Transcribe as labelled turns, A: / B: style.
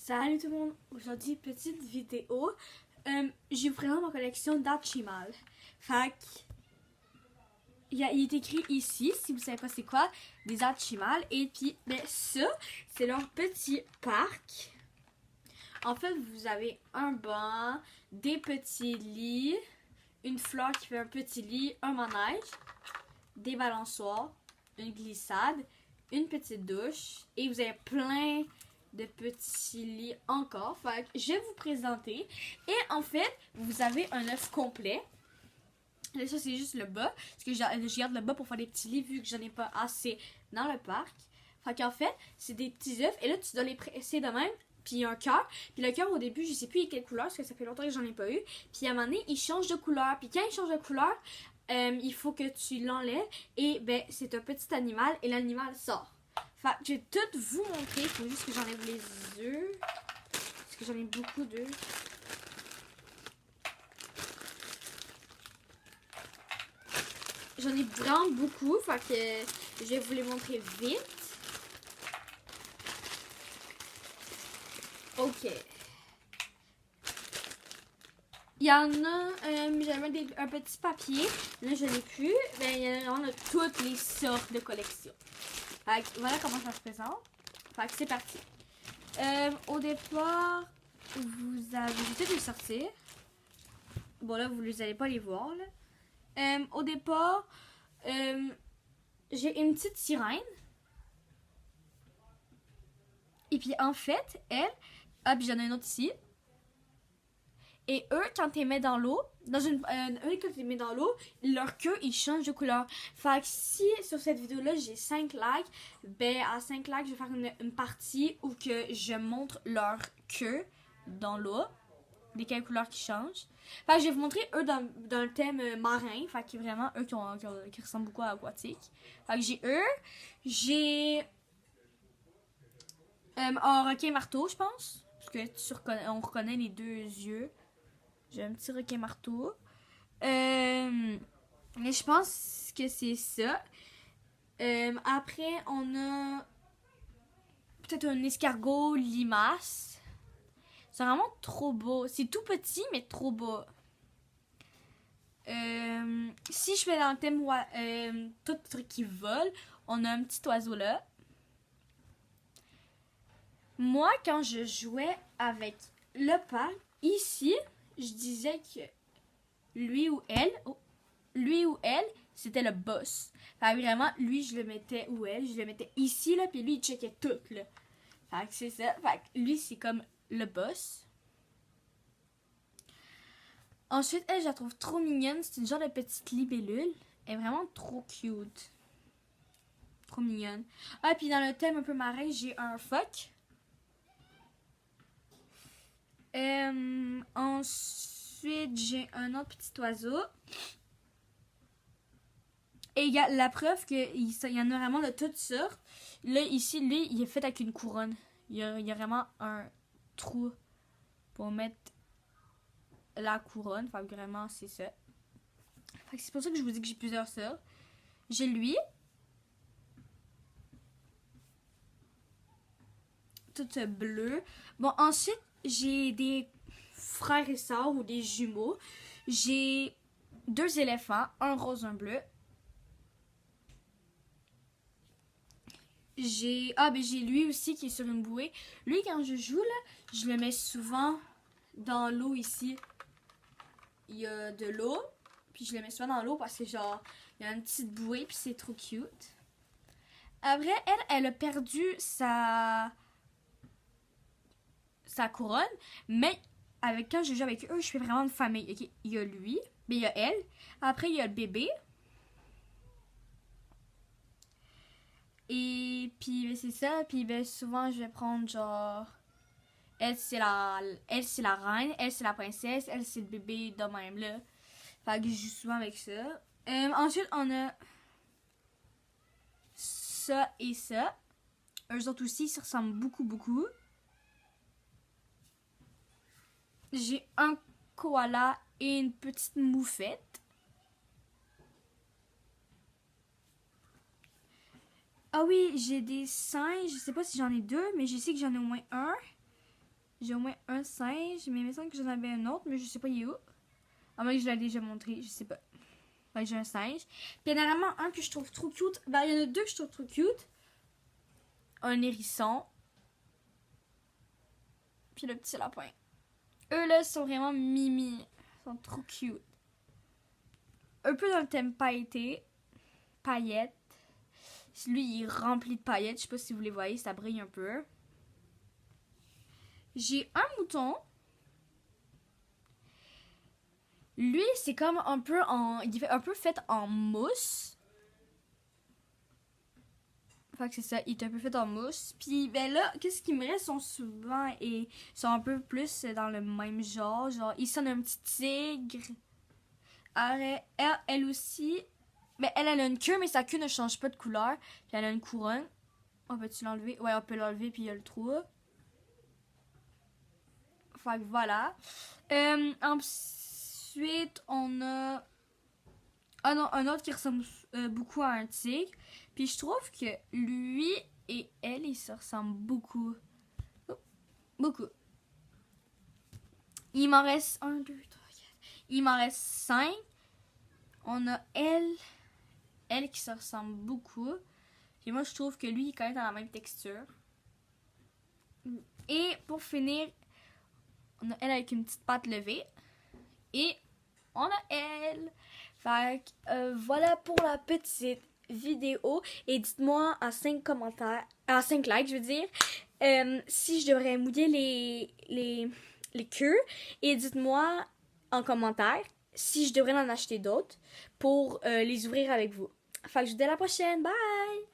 A: Salut tout le monde, aujourd'hui petite vidéo. Je vous présente ma collection d'Archimal. Fait que, il est écrit ici, si vous savez pas c'est quoi, des Archimal. Et puis, ben ça, c'est leur petit parc. En fait, vous avez un banc, des petits lits, une fleur qui fait un petit lit, un manège, des balançoires, une glissade, une petite douche. Et vous avez plein de petits lits encore. Fait que je vais vous présenter. Et en fait, vous avez un œuf complet. Là, ça, c'est juste le bas. Parce que je garde le bas pour faire des petits lits vu que j'en ai pas assez dans le parc. Fait qu'en fait, c'est des petits œufs. Et là, tu dois les presser de même. Puis il y a un cœur. Puis le cœur, au début, je sais plus quelle couleur. Parce que ça fait longtemps que j'en ai pas eu. Puis à un moment donné, il change de couleur. Puis quand il change de couleur, il faut que tu l'enlèves. Et ben, c'est un petit animal. Et l'animal sort. Fait que je vais tout vous montrer. Il faut juste que j'enlève les œufs. Parce que j'en ai beaucoup d'œufs. J'en ai vraiment beaucoup. Fait que je vais vous les montrer vite. Ok. Il y en a, j'avais un petit papier. Là, je n'ai plus. Ben, il y en a vraiment de toutes les sortes de collections. Fait que voilà comment ça se présente. Fait que c'est parti. Au départ, vous avez... Je vais peut-être les sortir. Bon, là, vous n'allez pas les voir. Là. Au départ, j'ai une petite sirène. Et puis, en fait, elle... Ah, puis j'en ai une autre ici. Et eux, quand tu les mets dans l'eau, quand tu les mets dans l'eau, leur queue, ils changent de couleur. Fait que si sur cette vidéo-là, j'ai 5 likes, ben à 5 likes, je vais faire une partie où que je montre leur queue dans l'eau, des quelles couleurs qui changent. Fait que je vais vous montrer eux dans le thème marin, fait que vraiment eux qui ressemblent beaucoup à aquatique. Fait que j'ai eux, j'ai un requin marteau, je pense, parce que on reconnaît les deux yeux. J'ai un petit requin marteau. Mais je pense que c'est ça. Après, on a peut-être un escargot limace. C'est vraiment trop beau. C'est tout petit, mais trop beau. Si je fais dans le thème tout truc qui vole, on a un petit oiseau là. Moi, quand je jouais avec le parc, ici, je disais que lui ou elle, c'était le boss. Fait que vraiment, lui, je le mettais, ou elle, je le mettais ici, là, puis lui, il checkait tout, là. Fait que c'est ça. Fait que lui, c'est comme le boss. Ensuite, elle, je la trouve trop mignonne. C'est une genre de petite libellule. Elle est vraiment trop cute. Trop mignonne. Ah, puis dans le thème un peu marin, j'ai un phoque. Ensuite, j'ai un autre petit oiseau. Et il y a la preuve qu'il y en a vraiment de toutes sortes. Là, ici, lui, il est fait avec une couronne. Il y a vraiment un trou pour mettre la couronne. Fait que vraiment, c'est ça. Fait que c'est pour ça que je vous dis que j'ai plusieurs sortes. J'ai lui. Tout bleu. Bon, ensuite, j'ai des frères et sœurs ou des jumeaux. J'ai 2 éléphants, un rose, un bleu. J'ai lui aussi qui est sur une bouée. Lui, quand je joue, là, je le mets souvent dans l'eau ici. Il y a de l'eau. Puis je le mets souvent dans l'eau parce que genre, il y a une petite bouée puis c'est trop cute. Après, elle a perdu sa couronne. Mais quand je joue avec eux, je fais vraiment une famille. Okay? Il y a lui, mais il y a elle. Après, il y a le bébé. Et puis c'est ça, puis ben souvent je vais prendre genre elle c'est la reine, elle c'est la princesse, elle c'est le bébé de même là. Fait que je joue souvent avec ça. Ensuite on a ça et ça. Eux autres aussi, ils se ressemblent beaucoup. J'ai un koala et une petite moufette. Ah oui, j'ai des singes. Je sais pas si j'en ai 2, mais je sais que j'en ai au moins un. J'ai au moins un singe, mais il me semble que j'en avais un autre, mais je sais pas il est où. À moins que je l'ai déjà montré, je sais pas. Ouais, j'ai un singe. Puis il y en a vraiment un que je trouve trop cute. Ben, il y en a deux que je trouve trop cute. Un hérisson. Puis le petit lapin. Eux là sont vraiment mimi. Ils sont trop cute. Un peu dans le thème pailleté. Paillettes. Lui, il est rempli de paillettes. Je sais pas si vous les voyez, ça brille un peu. J'ai un mouton. Lui, c'est comme un peu en... Il est un peu fait en mousse. Fait que c'est ça, il est un peu fait en mousse. Puis ben là, qu'est-ce qui me reste sont souvent et sont un peu plus dans le même genre. Genre, il sonne un petit tigre. Elle aussi... Ben, elle a une queue, mais sa queue ne change pas de couleur. Puis elle a une couronne. On peut-tu l'enlever? Ouais, on peut l'enlever, puis il y a le trou. Fait que voilà. Ensuite, on a... Ah non, un autre qui ressemble beaucoup à un tigre. Puis je trouve que lui et elle, ils se ressemblent beaucoup. Oh, beaucoup. Il m'en reste 1, 2, 3, 4. Il m'en reste 5. On a elle qui se ressemble beaucoup. Et moi, je trouve que lui, il est quand même dans la même texture. Et pour finir, on a elle avec une petite patte levée. Et on a elle. Fait que voilà pour la petite vidéo. Et dites-moi en 5 commentaires, en 5 likes, je veux dire, si je devrais mouiller les queues. Et dites-moi en commentaire si je devrais en acheter d'autres pour les ouvrir avec vous. Fait que je vous dis à la prochaine. Bye!